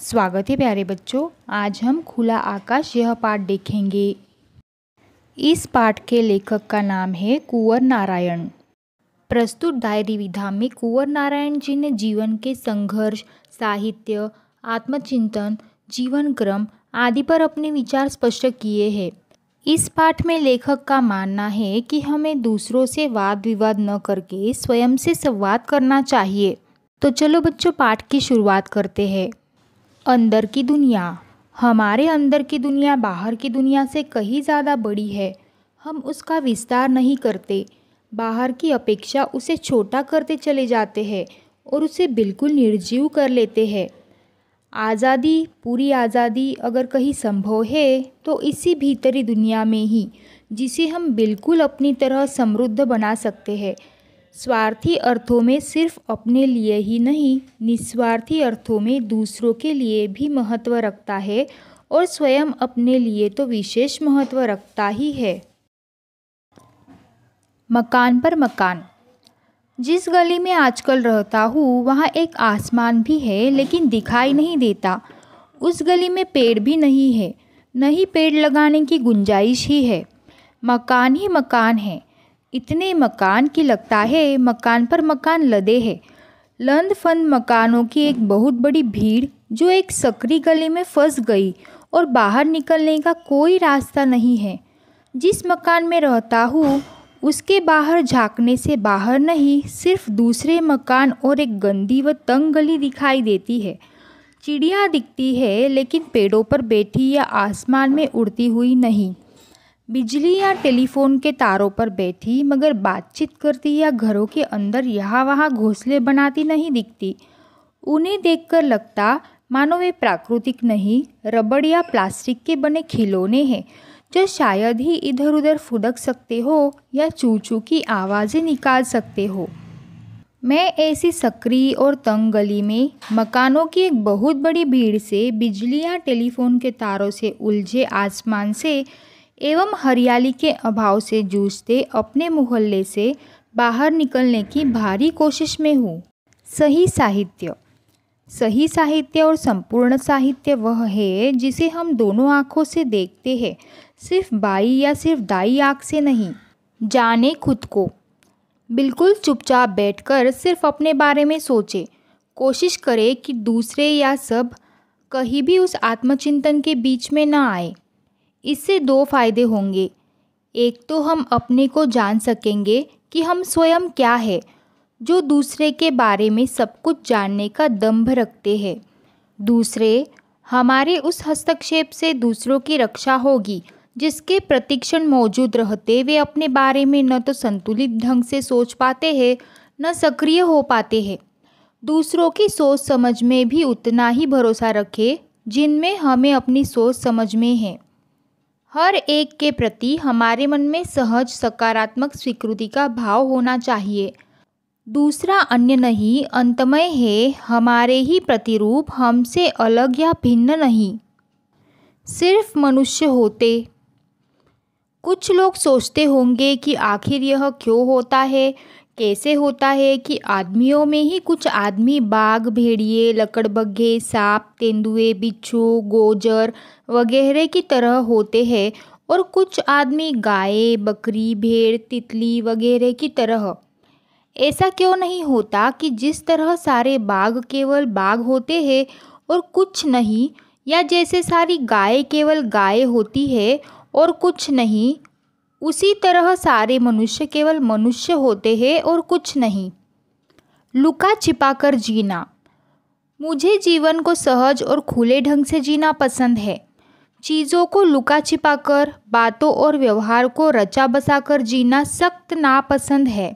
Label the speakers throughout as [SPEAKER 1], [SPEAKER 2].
[SPEAKER 1] स्वागत है प्यारे बच्चों। आज हम खुला आकाश यह पाठ देखेंगे। इस पाठ के लेखक का नाम है कुंवर नारायण। प्रस्तुत डायरी विधा में कुंवर नारायण जी ने जीवन के संघर्ष, साहित्य, आत्मचिंतन, जीवन क्रम आदि पर अपने विचार स्पष्ट किए हैं। इस पाठ में लेखक का मानना है कि हमें दूसरों से वाद विवाद न करके स्वयं से संवाद करना चाहिए। तो चलो बच्चों, पाठ की शुरुआत करते हैं। अंदर की दुनिया। हमारे अंदर की दुनिया बाहर की दुनिया से कहीं ज़्यादा बड़ी है। हम उसका विस्तार नहीं करते, बाहर की अपेक्षा उसे छोटा करते चले जाते हैं और उसे बिल्कुल निर्जीव कर लेते हैं। आज़ादी, पूरी आज़ादी अगर कहीं संभव है तो इसी भीतरी दुनिया में ही, जिसे हम बिल्कुल अपनी तरह समृद्ध बना सकते हैं। स्वार्थी अर्थों में सिर्फ अपने लिए ही नहीं, निस्वार्थी अर्थों में दूसरों के लिए भी महत्व रखता है और स्वयं अपने लिए तो विशेष महत्व रखता ही है। मकान पर मकान। जिस गली में आजकल रहता हूँ वहाँ एक आसमान भी है, लेकिन दिखाई नहीं देता। उस गली में पेड़ भी नहीं है, नहीं पेड़ लगाने की गुंजाइश ही है। मकान ही मकान है, इतने मकान की लगता है मकान पर मकान लदे हैं। लंद फंद मकानों की एक बहुत बड़ी भीड़ जो एक सकरी गली में फंस गई और बाहर निकलने का कोई रास्ता नहीं है। जिस मकान में रहता हूँ उसके बाहर झांकने से बाहर नहीं, सिर्फ दूसरे मकान और एक गंदी व तंग गली दिखाई देती है। चिड़िया दिखती है लेकिन पेड़ों पर बैठी या आसमान में उड़ती हुई नहीं। बिजली या टेलीफोन के तारों पर बैठी मगर बातचीत करती या घरों के अंदर यहाँ वहाँ घोंसले बनाती नहीं दिखती। उन्हें देखकर लगता मानो वे प्राकृतिक नहीं, रबड़ या प्लास्टिक के बने खिलौने हैं जो शायद ही इधर उधर फुदक सकते हो या चू चू की आवाज़ें निकाल सकते हो। मैं ऐसी सकरी और तंग गली में मकानों की एक बहुत बड़ी भीड़ से, बिजली या टेलीफोन के तारों से उलझे आसमान से एवं हरियाली के अभाव से जूझते अपने मोहल्ले से बाहर निकलने की भारी कोशिश में हूँ। सही साहित्य। सही साहित्य और संपूर्ण साहित्य वह है जिसे हम दोनों आँखों से देखते हैं, सिर्फ बाई या सिर्फ दाई आँख से नहीं। जाने खुद को। बिल्कुल चुपचाप बैठकर सिर्फ अपने बारे में सोचे, कोशिश करे कि दूसरे या सब कहीं भी उस आत्मचिंतन के बीच में ना आए। इससे दो फायदे होंगे। एक तो हम अपने को जान सकेंगे कि हम स्वयं क्या है, जो दूसरे के बारे में सब कुछ जानने का दंभ रखते हैं। दूसरे, हमारे उस हस्तक्षेप से दूसरों की रक्षा होगी जिसके प्रतिक्षण मौजूद रहते वे अपने बारे में न तो संतुलित ढंग से सोच पाते हैं न सक्रिय हो पाते हैं। दूसरों की सोच समझ में भी उतना ही भरोसा रखें जिनमें हमें अपनी सोच समझ में है। हर एक के प्रति हमारे मन में सहज सकारात्मक स्वीकृति का भाव होना चाहिए। दूसरा अन्य नहीं, अंतमय है, हमारे ही प्रतिरूप, हमसे अलग या भिन्न नहीं, सिर्फ मनुष्य होते। कुछ लोग सोचते होंगे कि आखिर यह क्यों होता है, कैसे होता है कि आदमियों में ही कुछ आदमी बाघ, भेड़िए, लकड़बग्घे, सांप, तेंदुए, बिच्छू, गोजर वगैरह की तरह होते हैं और कुछ आदमी गाय, बकरी, भेड़, तितली वगैरह की तरह। ऐसा क्यों नहीं होता कि जिस तरह सारे बाघ केवल बाघ होते हैं और कुछ नहीं, या जैसे सारी गाय केवल गाय होती है और कुछ नहीं, उसी तरह सारे मनुष्य केवल मनुष्य होते हैं और कुछ नहीं। लुका छिपा कर जीना। मुझे जीवन को सहज और खुले ढंग से जीना पसंद है। चीज़ों को लुका छिपा कर, बातों और व्यवहार को रचा बसा कर जीना सख्त नापसंद है।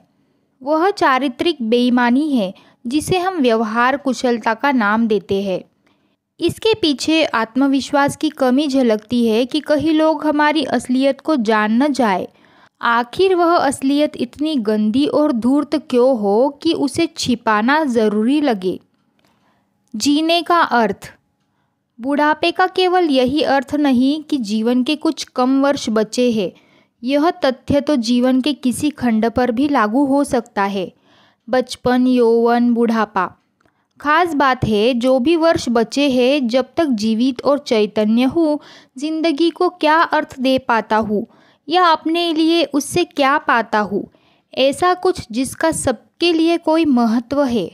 [SPEAKER 1] वह चारित्रिक बेईमानी है जिसे हम व्यवहार कुशलता का नाम देते हैं। इसके पीछे आत्मविश्वास की कमी झलकती है कि कहीं लोग हमारी असलियत को जान न जाए। आखिर वह असलियत इतनी गंदी और धूर्त क्यों हो कि उसे छिपाना ज़रूरी लगे। जीने का अर्थ। बुढ़ापे का केवल यही अर्थ नहीं कि जीवन के कुछ कम वर्ष बचे हैं। यह तथ्य तो जीवन के किसी खंड पर भी लागू हो सकता है। बचपन, यौवन, बुढ़ापा। खास बात है, जो भी वर्ष बचे हैं, जब तक जीवित और चैतन्य हूँ, जिंदगी को क्या अर्थ दे पाता हूँ या अपने लिए उससे क्या पाता हूँ, ऐसा कुछ जिसका सबके लिए कोई महत्व है।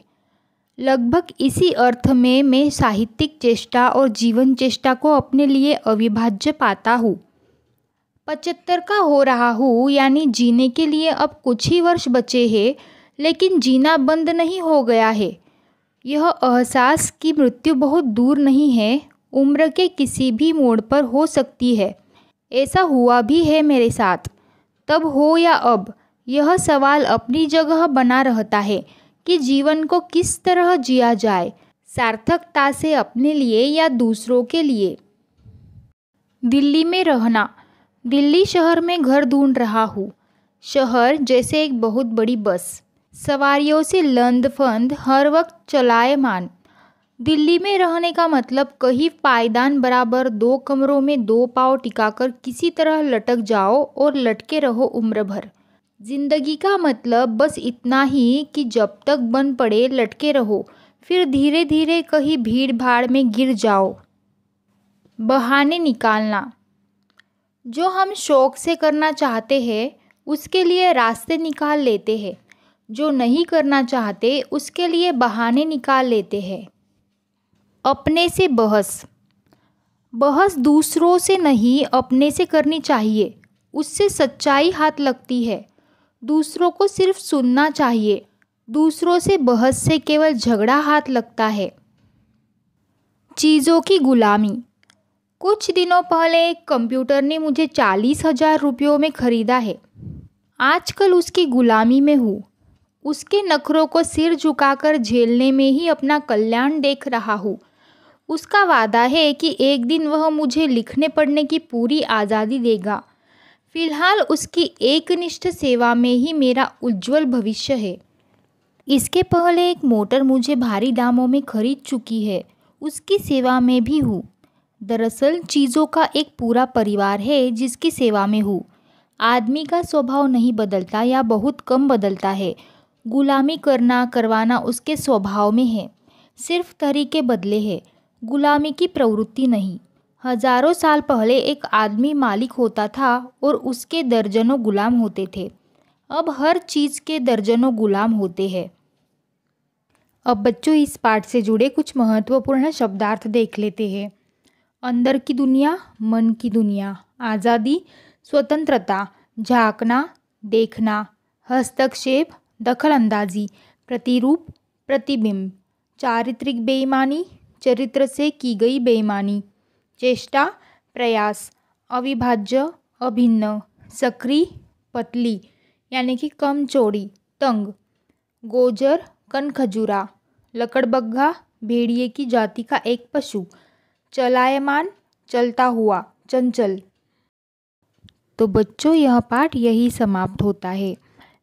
[SPEAKER 1] लगभग इसी अर्थ में मैं साहित्यिक चेष्टा और जीवन चेष्टा को अपने लिए अविभाज्य पाता हूँ। 75 का हो रहा हूँ, यानी जीने के लिए अब कुछ ही वर्ष बचे हैं, लेकिन जीना बंद नहीं हो गया है। यह एहसास कि मृत्यु बहुत दूर नहीं है, उम्र के किसी भी मोड़ पर हो सकती है। ऐसा हुआ भी है मेरे साथ। तब हो या अब, यह सवाल अपनी जगह बना रहता है कि जीवन को किस तरह जिया जाए, सार्थकता से अपने लिए या दूसरों के लिए। दिल्ली में रहना। दिल्ली शहर में घर ढूंढ रहा हूँ। शहर जैसे एक बहुत बड़ी बस, सवारियों से लंद-फंद, हर वक्त चलायमान। दिल्ली में रहने का मतलब कहीं पायदान बराबर 2 कमरों में 2 पाँव टिकाकर किसी तरह लटक जाओ और लटके रहो उम्र भर। जिंदगी का मतलब बस इतना ही कि जब तक बन पड़े लटके रहो, फिर धीरे धीरे कहीं भीड़ भाड़ में गिर जाओ। बहाने निकालना। जो हम शौक से करना चाहते हैं, उसके लिए रास्ते निकाल लेते हैं। जो नहीं करना चाहते, उसके लिए बहाने निकाल लेते हैं। अपने से बहस। बहस दूसरों से नहीं, अपने से करनी चाहिए। उससे सच्चाई हाथ लगती है। दूसरों को सिर्फ सुनना चाहिए। दूसरों से बहस से केवल झगड़ा हाथ लगता है। चीज़ों की गुलामी। कुछ दिनों पहले एक कंप्यूटर ने मुझे 40,000 रुपयों में ख़रीदा है। आजकल उसकी गुलामी में हूँ। उसके नखरों को सिर झुकाकर झेलने में ही अपना कल्याण देख रहा हूँ। उसका वादा है कि एक दिन वह मुझे लिखने पढ़ने की पूरी आज़ादी देगा। फिलहाल उसकी एकनिष्ठ सेवा में ही मेरा उज्जवल भविष्य है। इसके पहले एक मोटर मुझे भारी दामों में खरीद चुकी है, उसकी सेवा में भी हूँ। दरअसल चीज़ों का एक पूरा परिवार है जिसकी सेवा में हूँ। आदमी का स्वभाव नहीं बदलता या बहुत कम बदलता है। गुलामी करवाना उसके स्वभाव में है, सिर्फ तरीके बदले हैं, गुलामी की प्रवृत्ति नहीं। हजारों साल पहले एक आदमी मालिक होता था और उसके दर्जनों गुलाम होते थे। अब हर चीज़ के दर्जनों गुलाम होते हैं। अब बच्चों, इस पाठ से जुड़े कुछ महत्वपूर्ण शब्दार्थ देख लेते हैं। अंदर की दुनिया, मन की दुनिया, आज़ादी, स्वतंत्रता, झांकना, देखना, हस्तक्षेप, दखलंदाजी, प्रतिरूप, प्रतिबिंब, चारित्रिक बेईमानी, चरित्र से की गई बेईमानी, चेष्टा, प्रयास, अविभाज्य, अभिन्न, सक्रिय, पतली यानी कि कम चौड़ी, तंग, गोजर, कनखजूरा, लकड़बग्घा, भेड़िए की जाति का एक पशु, चलायमान, चलता हुआ, चंचल। तो बच्चों, यह पाठ यही समाप्त होता है।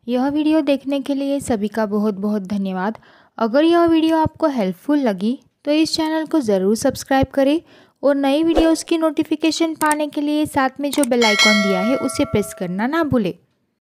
[SPEAKER 1] यह वीडियो देखने के लिए सभी का बहुत बहुत धन्यवाद। अगर यह वीडियो आपको हेल्पफुल लगी तो इस चैनल को ज़रूर सब्सक्राइब करें और नई वीडियोस की नोटिफिकेशन पाने के लिए साथ में जो बेल आइकॉन दिया है उसे प्रेस करना ना भूलें।